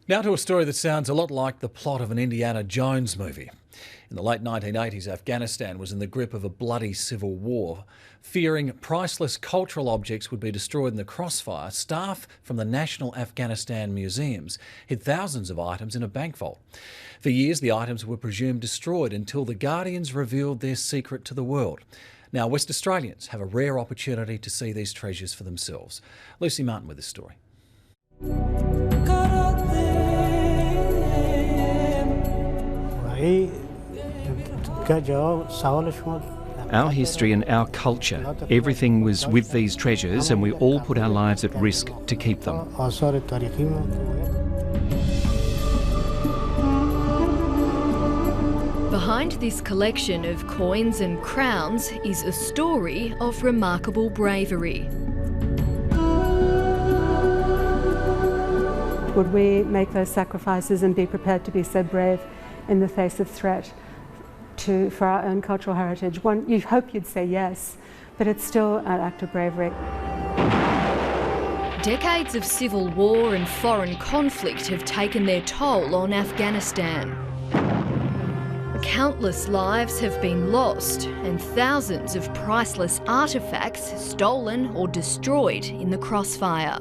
Now to a story that sounds a lot like the plot of an Indiana Jones movie. In the late 1980s, Afghanistan was in the grip of a bloody civil war. Fearing priceless cultural objects would be destroyed in the crossfire, staff from the National Afghanistan Museums hid thousands of items in a bank vault. For years, the items were presumed destroyed until the Guardians revealed their secret to the world. Now, West Australians have a rare opportunity to see these treasures for themselves. Lucy Martin with this story. Our history and our culture, everything was with these treasures, and we all put our lives at risk to keep them. Behind this collection of coins and crowns is a story of remarkable bravery. Would we make those sacrifices and be prepared to be so brave in the face of threat for our own cultural heritage? You hope you'd say yes, but it's still an act of bravery. Decades of civil war and foreign conflict have taken their toll on Afghanistan. Countless lives have been lost and thousands of priceless artefacts stolen or destroyed in the crossfire.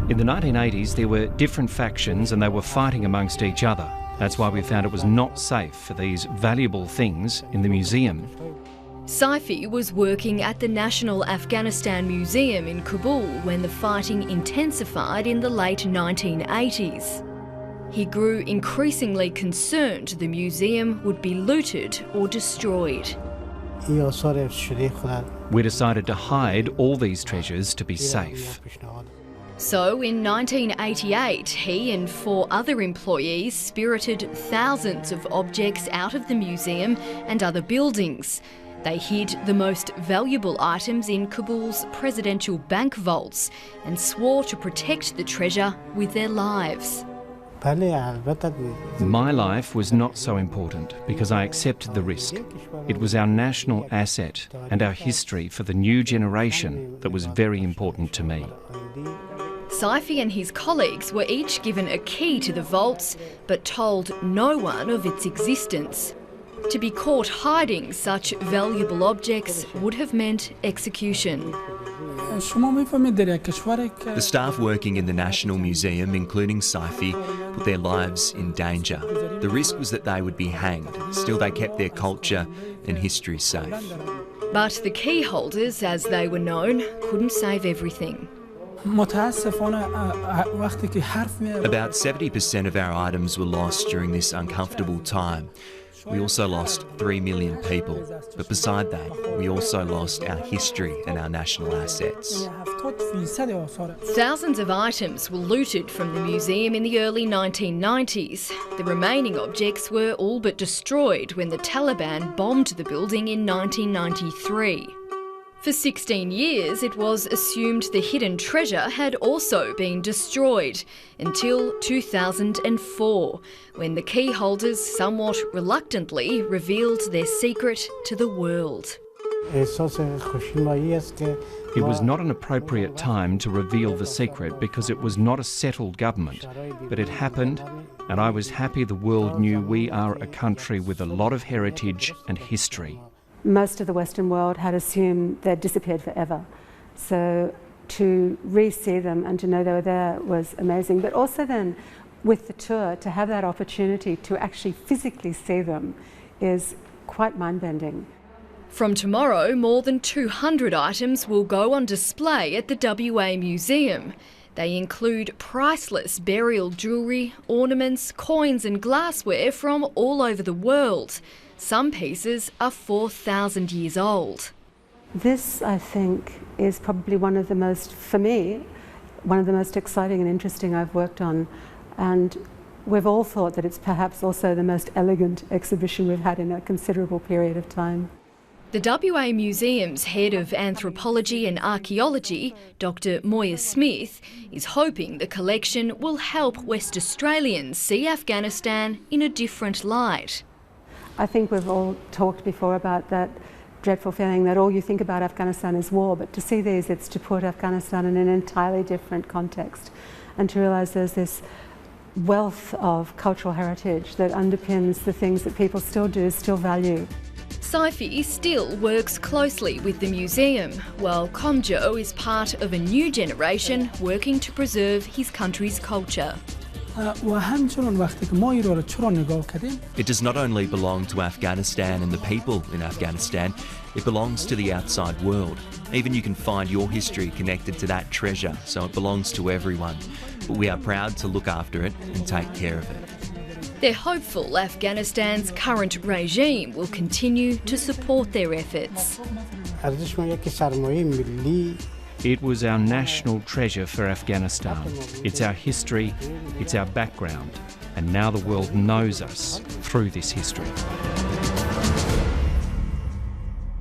In the 1980s, there were different factions and they were fighting amongst each other. That's why we found it was not safe for these valuable things in the museum. Saifi was working at the National Afghanistan Museum in Kabul when the fighting intensified in the late 1980s. He grew increasingly concerned the museum would be looted or destroyed. We decided to hide all these treasures to be safe. So in 1988, he and 4 other employees spirited thousands of objects out of the museum and other buildings. They hid the most valuable items in Kabul's presidential bank vaults and swore to protect the treasure with their lives. My life was not so important because I accepted the risk. It was our national asset and our history for the new generation that was very important to me. Saifi and his colleagues were each given a key to the vaults, but told no one of its existence. To be caught hiding such valuable objects would have meant execution. The staff working in the National Museum, including Saifi, put their lives in danger. The risk was that they would be hanged. Still, they kept their culture and history safe. But the key holders, as they were known, couldn't save everything. About 70% of our items were lost during this uncomfortable time. We also lost 3 million people, but beside that, we also lost our history and our national assets. Thousands of items were looted from the museum in the early 1990s. The remaining objects were all but destroyed when the Taliban bombed the building in 1993. For 16 years, it was assumed the hidden treasure had also been destroyed, until 2004, when the key holders somewhat reluctantly revealed their secret to the world. It was not an appropriate time to reveal the secret because it was not a settled government, but it happened, and I was happy the world knew we are a country with a lot of heritage and history. Most of the Western world had assumed they'd disappeared forever. So to re-see them and to know they were there was amazing. But also then, with the tour, to have that opportunity to actually physically see them is quite mind-bending. From tomorrow, more than 200 items will go on display at the WA Museum. They include priceless burial jewellery, ornaments, coins and glassware from all over the world. Some pieces are 4,000 years old. This, I think, is probably one of the most, for me, one of the most exciting and interesting I've worked on. And we've all thought that it's perhaps also the most elegant exhibition we've had in a considerable period of time. The WA Museum's head of anthropology and archaeology, Dr. Moya Smith, is hoping the collection will help West Australians see Afghanistan in a different light. I think we've all talked before about that dreadful feeling that all you think about Afghanistan is war, but to see these, it's to put Afghanistan in an entirely different context and to realise there's this wealth of cultural heritage that underpins the things that people still do, still value. Saifi still works closely with the museum, while Komjo is part of a new generation working to preserve his country's culture. It does not only belong to Afghanistan and the people in Afghanistan, it belongs to the outside world. Even you can find your history connected to that treasure, so it belongs to everyone. But we are proud to look after it and take care of it. They're hopeful Afghanistan's current regime will continue to support their efforts. It was our national treasure for Afghanistan. It's our history, it's our background, and now the world knows us through this history.